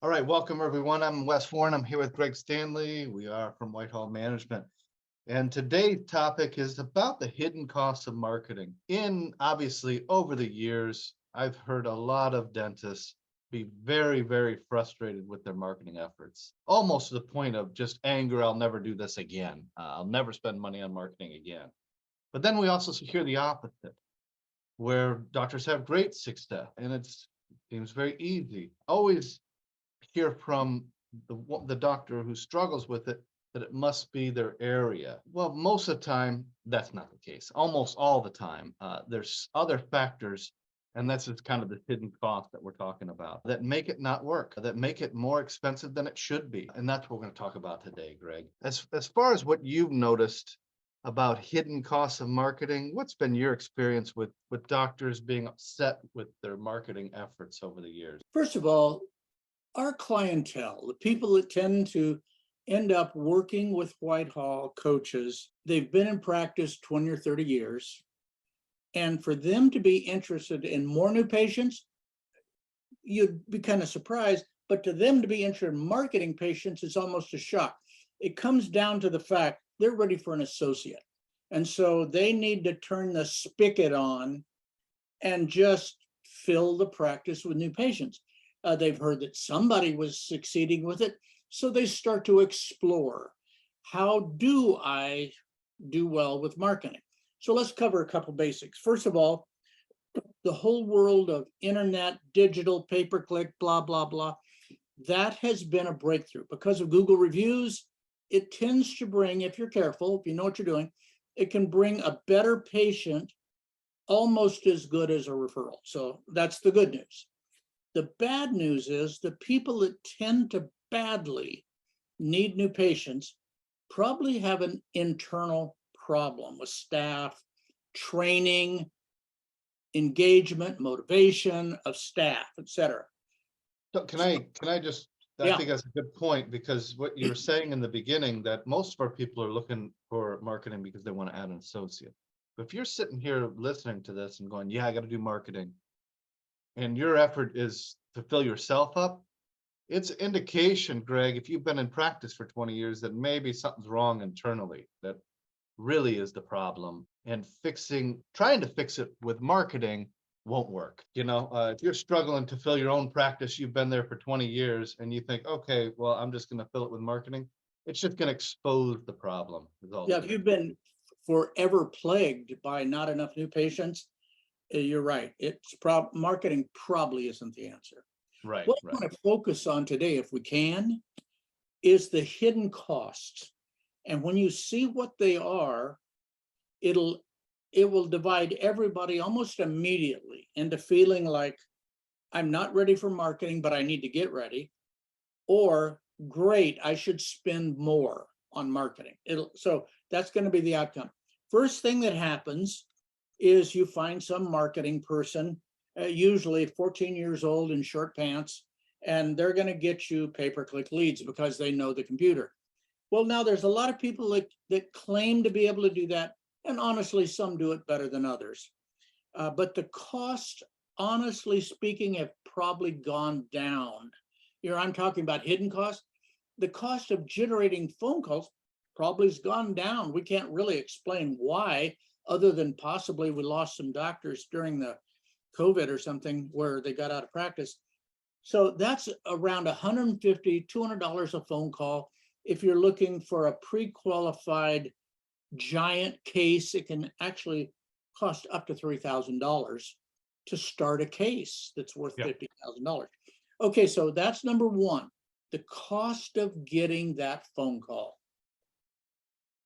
All right, welcome everyone. I'm Wes Warren. I'm here with Greg Stanley. We are from Whitehall Management. And today's topic is about the hidden costs of marketing. Obviously, over the years, I've heard a lot of dentists be very, very frustrated with their marketing efforts, almost to the point of just anger. I'll never do this again. I'll never spend money on marketing again. But then we also hear the opposite, where doctors have great success and it seems very easy. Always hear from the doctor who struggles with it that it must be their area. Well, most of the time, that's not the case. Almost all the time, there's other factors, and that's just kind of the hidden cost that we're talking about that make it not work, that make it more expensive than it should be. And that's what we're going to talk about today, Greg. As far as what you've noticed about hidden costs of marketing, what's been your experience with doctors being upset with their marketing efforts over the years? First of all, our clientele, the people that tend to end up working with Whitehall coaches, they've been in practice 20 or 30 years. And for them to be interested in more new patients, you'd be kind of surprised, but to them to be interested in marketing patients is almost a shock. It comes down to the fact they're ready for an associate. And so they need to turn the spigot on and just fill the practice with new patients. They've heard that somebody was succeeding with it, so they start to explore, how do I do well with marketing? So let's cover a couple basics. First of all, the whole world of internet, digital, pay-per-click, blah, blah, blah, that has been a breakthrough. Because of Google reviews, it tends to bring, if you're careful, if you know what you're doing, it can bring a better patient almost as good as a referral. So that's the good news. The bad news is the people that tend to badly need new patients probably have an internal problem with staff, training, engagement, motivation of staff, etc. So can I just, I Yeah, think that's a good point, because what you were saying in the beginning, that most of our people are looking for marketing because they want to add an associate. But if you're sitting here listening to this and going, yeah, I got to do marketing, and your effort is to fill yourself up, it's an indication, Greg, if you've been in practice for 20 years, that maybe something's wrong internally, that really is the problem. And trying to fix it with marketing won't work. If you're struggling to fill your own practice, you've been there for 20 years, and you think, okay, well, I'm just going to fill it with marketing. It's just going to expose the problem. Is all yeah. it's If gonna you've been forever plagued by not enough new patients, you're right. Marketing probably isn't the answer. Right, What I right. want to focus on today, if we can, is the hidden costs. And when you see what they are, it will divide everybody almost immediately into feeling like I'm not ready for marketing, but I need to get ready, or great, I should spend more on marketing. So that's going to be the outcome. First thing that happens is you find some marketing person, usually 14 years old in short pants, and they're going to get you pay-per-click leads because they know the computer. Well, now there's a lot of people that claim to be able to do that, and honestly, some do it better than others. But the cost, honestly speaking, have probably gone down. I'm talking about hidden costs. The cost of generating phone calls probably has gone down. We can't really explain why, other than possibly we lost some doctors during the COVID or something where they got out of practice. So that's around $150, $200 a phone call. If you're looking for a pre-qualified giant case, it can actually cost up to $3,000 to start a case that's worth Yeah. $50,000. Okay, so that's number one, the cost of getting that phone call.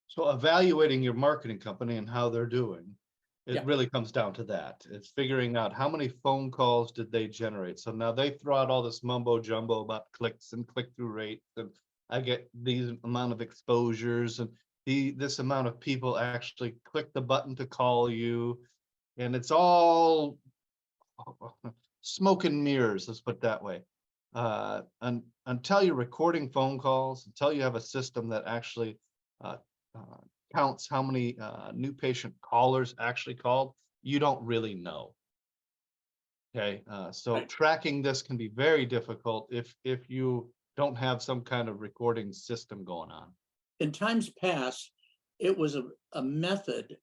So evaluating your marketing company and how they're doing, it Yeah. really comes down to that. It's figuring out how many phone calls did they generate. So now they throw out all this mumbo jumbo about clicks and click-through rates, and I get these amount of exposures, and this amount of people actually click the button to call you, and it's all smoke and mirrors, let's put it that way. Until you're recording phone calls, until you have a system that actually uh, uh, counts how many new patient callers actually called, you don't really know. Okay, so Right. tracking this can be very difficult if you don't have some kind of recording system going on. In times past, it was a method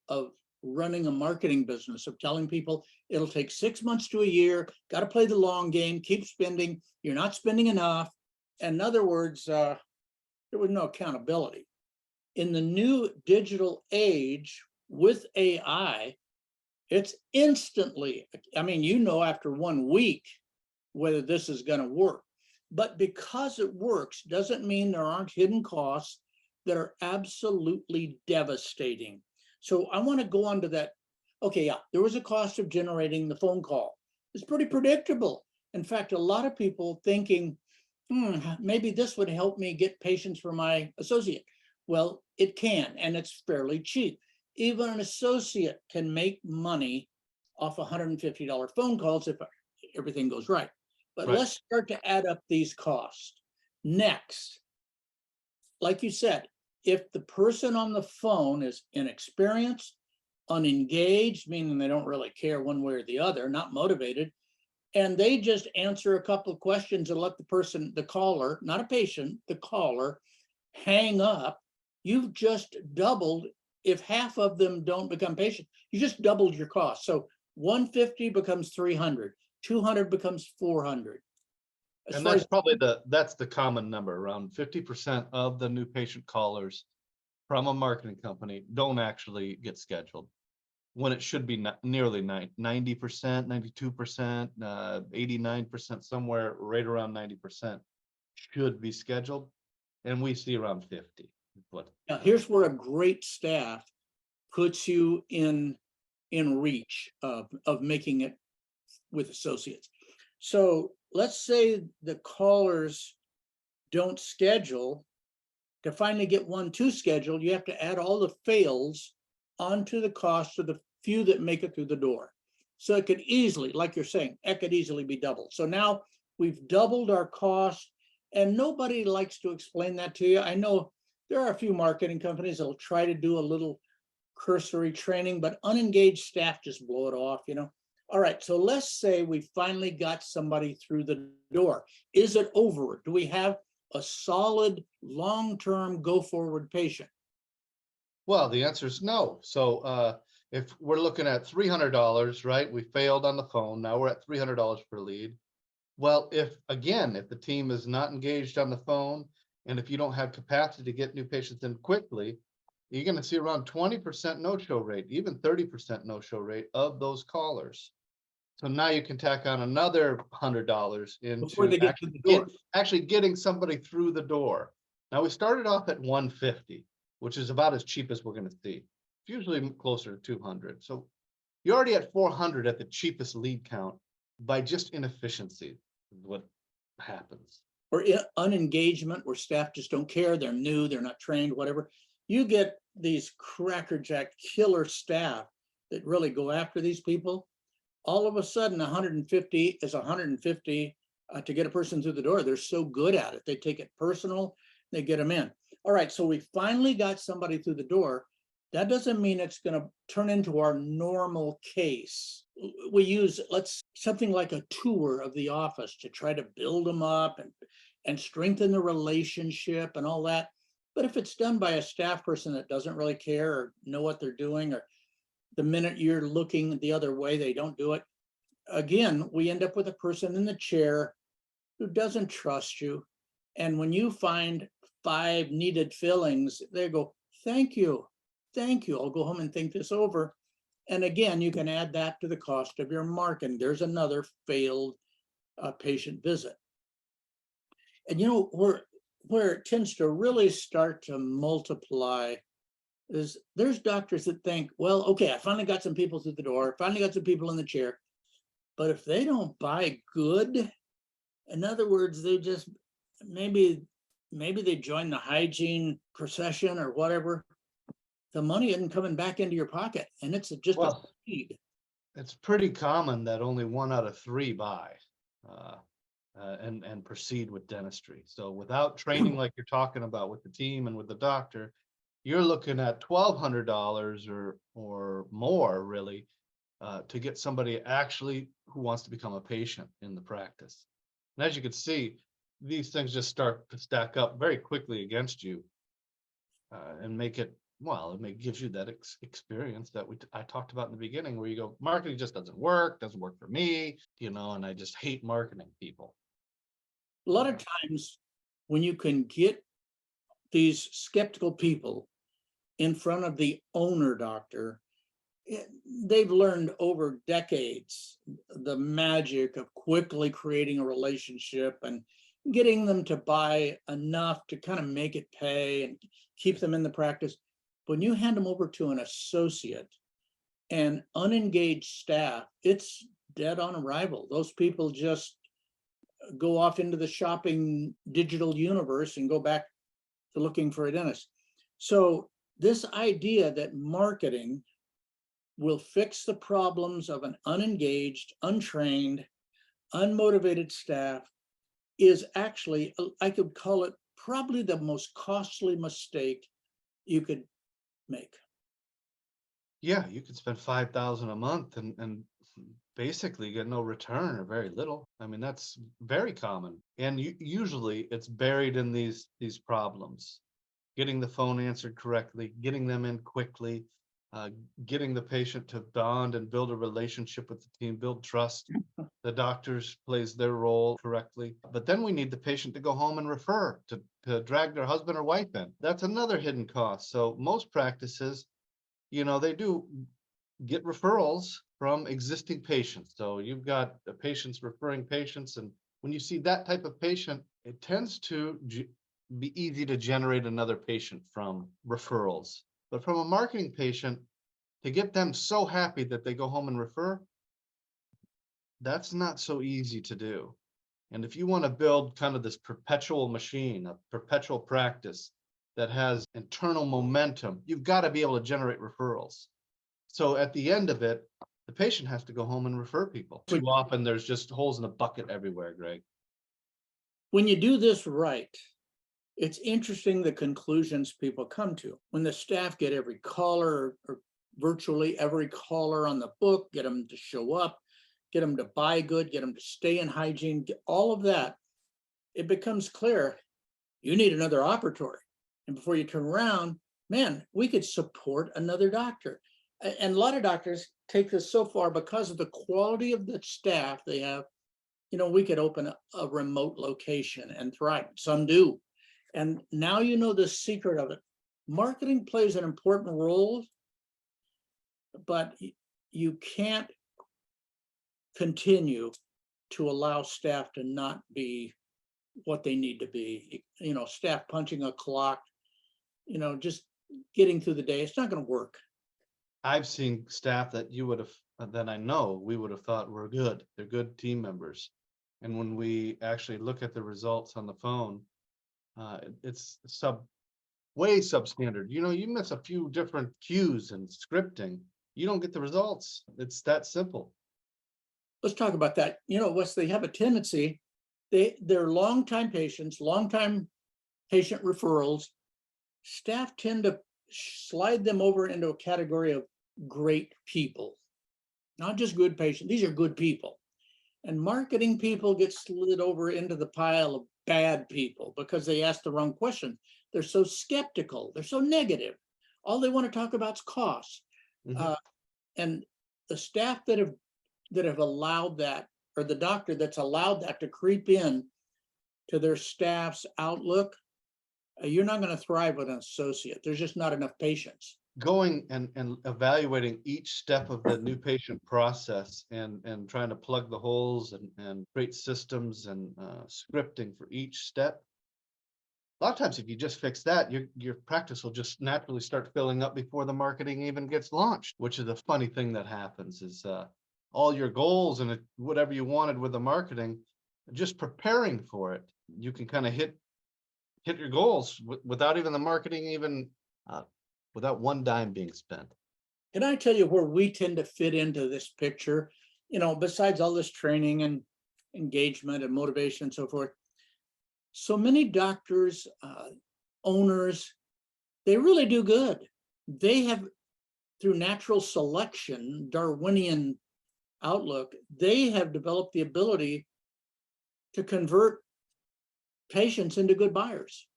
of running a marketing business, of telling people it'll take 6 months to a year, got to play the long game, keep spending, you're not spending enough. In other words, there was no accountability. In the new digital age with AI, it's instantly, I mean, after 1 week whether this is going to work. But because it works doesn't mean there aren't hidden costs that are absolutely devastating. So I want to go on to that. Okay, yeah, there was a cost of generating the phone call. It's pretty predictable. In fact, a lot of people thinking, maybe this would help me get patients for my associate. Well, it can, and it's fairly cheap. Even an associate can make money off $150 phone calls if everything goes right. But Right. let's start to add up these costs. Next, like you said, if the person on the phone is inexperienced, unengaged, meaning they don't really care one way or the other, not motivated, and they just answer a couple of questions and let the person, the caller, not a patient, the caller, hang up, you've just doubled. If half of them don't become patient, you just doubled your cost. So 150 becomes 300, 200 becomes 400. As And far that's as probably that's the common number. Around 50% of the new patient callers from a marketing company don't actually get scheduled, when it should be nearly 90%, 92%, 89%, somewhere right around 90% should be scheduled. And we see around 50. But now, here's where a great staff puts you in reach of making it with associates. So let's say the callers don't schedule. To finally get 1-2 scheduled, you have to add all the fails onto the cost of the few that make it through the door. So it could easily, like you're saying, it could easily be doubled. So now we've doubled our cost, and nobody likes to explain that to you. I know there are a few marketing companies that'll try to do a little cursory training, but unengaged staff just blow it off. All right, so let's say we finally got somebody through the door. Is it over? Do we have a solid, long-term, go-forward patient? well, the answer is no. So if we're looking at $300, right? We failed on the phone. Now we're at $300 per lead. Well, if the team is not engaged on the phone, and if you don't have capacity to get new patients in quickly, you're going to see around 20% no-show rate, even 30% no-show rate of those callers. So now you can tack on another $100 Before into they get to the door. actually getting somebody through the door. Now we started off at 150, which is about as cheap as we're going to see. It's usually closer to 200. So you're already at 400 at the cheapest lead count by just inefficiency. Is what happens. Or unengagement, where staff just don't care, they're new, they're not trained, whatever. You get these crackerjack killer staff that really go after these people. All of a sudden, 150 is 150 to get a person through the door. They're so good at it. They take it personal, they get them in. All right, so we finally got somebody through the door. That doesn't mean it's going to turn into our normal case. We use something like a tour of the office to try to build them up and strengthen the relationship and all that. But if it's done by a staff person that doesn't really care or know what they're doing, or the minute you're looking the other way, they don't do it. Again, we end up with a person in the chair who doesn't trust you. And when you find 5 needed fillings, they go, thank you. Thank you. I'll go home and think this over. And again, you can add that to the cost of your marketing. There's another failed patient visit. And where it tends to really start to multiply is there's doctors that think, well, okay, I finally got some people through the door, finally got some people in the chair. But if they don't buy good, in other words, they just maybe they join the hygiene procession or whatever, the money isn't coming back into your pocket, and it's just a Well, seed. it's pretty common that only 1 out of 3 buy uh, and proceed with dentistry. So without training, like you're talking about with the team and with the doctor, you're looking at $1,200 or more, really, to get somebody actually who wants to become a patient in the practice. And as you can see, these things just start to stack up very quickly against you, and make it, well, gives you that experience that I talked about in the beginning, where you go, marketing just doesn't work for me, and I just hate marketing people. A lot of times when you can get these skeptical people in front of the owner doctor, they've learned over decades the magic of quickly creating a relationship and getting them to buy enough to kind of make it pay and keep them in the practice. When you hand them over to an associate and unengaged staff, it's dead on arrival. Those people just go off into the shopping digital universe and go back to looking for a dentist. So this idea that marketing will fix the problems of an unengaged, untrained, unmotivated staff is actually, I could call it probably the most costly mistake you could make. Yeah, you could spend 5,000 a month and basically get no return or very little. I mean, that's very common. And usually it's buried in these problems. Getting the phone answered correctly, getting them in quickly, getting the patient to bond and build a relationship with the team, build trust. The doctors plays their role correctly. But then we need the patient to go home and refer, to drag their husband or wife in. That's another hidden cost. So most practices, they do get referrals from existing patients. So you've got the patients referring patients. And when you see that type of patient, it tends to be easy to generate another patient from referrals. But from a marketing patient, to get them so happy that they go home and refer, that's not so easy to do. And if you want to build kind of this perpetual machine, a perpetual practice that has internal momentum, you've got to be able to generate referrals. So at the end of it, the patient has to go home and refer people. Too often there's just holes in the bucket everywhere, Greg. When you do this right, it's interesting the conclusions people come to. When the staff get every caller or virtually every caller on the book, get them to show up, get them to buy good, get them to stay in hygiene, all of that, it becomes clear you need another operatory. And before you turn around, man, we could support another doctor. And a lot of doctors take this so far because of the quality of the staff they have. We could open a remote location and thrive. Some do. And now you know the secret of it. Marketing plays an important role, but you can't continue to allow staff to not be what they need to be. Staff punching a clock, just getting through the day. It's not going to work. I've seen staff that I know we would have thought were good. They're good team members. And when we actually look at the results on the phone, it's way substandard. You miss a few different cues and scripting, you don't get the results. It's that simple. Let's talk about that. Wes, they have a tendency, they're longtime patients, longtime patient referrals. Staff tend to slide them over into a category of great people, not just good patients. These are good people. And marketing people get slid over into the pile of bad people because they ask the wrong question. They're so skeptical. They're so negative. All they want to talk about is cost. Mhm. And the staff that have allowed that, or the doctor that's allowed that to creep in to their staff's outlook, you're not going to thrive with an associate. There's just not enough patience. Going and evaluating each step of the new patient process and trying to plug the holes and create systems and scripting for each step. A lot of times, if you just fix that, your practice will just naturally start filling up before the marketing even gets launched, which is a funny thing that happens is all your goals and whatever you wanted with the marketing, just preparing for it, you can kind of hit your goals without even the marketing, without one dime being spent. Can I tell you where we tend to fit into this picture? Besides all this training and engagement and motivation and so forth, so many doctors, owners, they really do good. They have through natural selection, Darwinian outlook, they have developed the ability to convert patients into good buyers.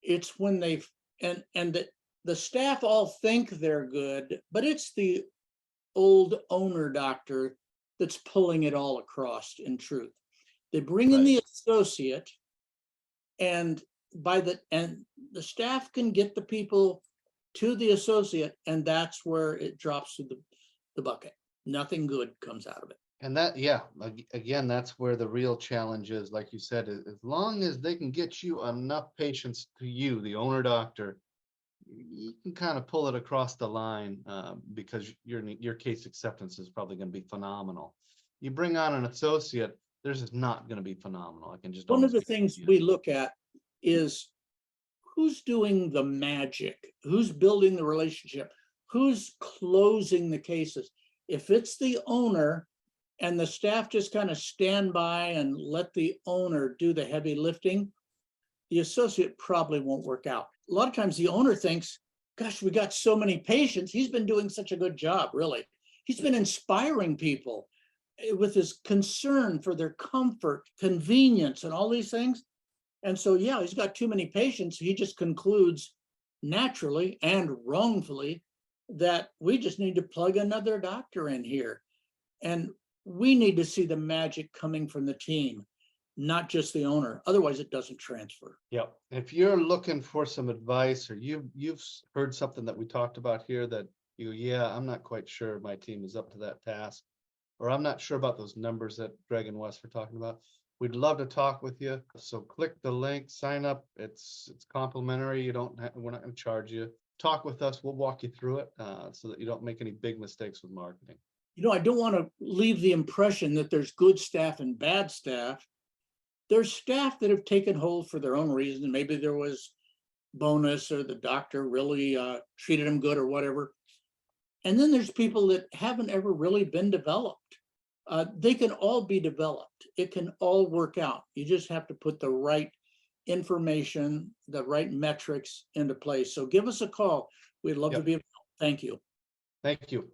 It's when they've, and the staff all think they're good, but it's the old owner doctor that's pulling it all across in truth. They bring in the associate, and the staff can get the people to the associate, and that's where it drops to the bucket. Nothing good comes out of it. And that, yeah, again, that's where the real challenge is. Like you said, as long as they can get you enough patients to you, the owner doctor, you can kind of pull it across the line, because your case acceptance is probably going to be phenomenal. You bring on an associate, there's just not going to be phenomenal. I can just One of the almost things guarantee it. we look at is who's doing the magic, who's building the relationship, who's closing the cases. If it's the owner and the staff just kind of stand by and let the owner do the heavy lifting, the associate probably won't work out. A lot of times the owner thinks, gosh, we got so many patients. He's been doing such a good job, really. He's been inspiring people with his concern for their comfort, convenience, and all these things. And so, yeah, he's got too many patients. He just concludes naturally and wrongfully that we just need to plug another doctor in here. And we need to see the magic coming from the team, not just the owner. Otherwise, it doesn't transfer. Yep. If you're looking for some advice, or you've heard something that we talked about here that yeah, I'm not quite sure my team is up to that task, or I'm not sure about those numbers that Greg and Wes were talking about, we'd love to talk with you. So click the link, sign up. It's complimentary. We're not going to charge you. Talk with us. We'll walk you through it, so that you don't make any big mistakes with marketing. I don't want to leave the impression that there's good staff and bad staff. There's staff that have taken hold for their own reason. Maybe there was bonus, or the doctor really treated them good, or whatever. And then there's people that haven't ever really been developed. They can all be developed. It can all work out. You just have to put the right information, the right metrics into place. So give us a call. We'd love to be able to help. Thank you. Thank you.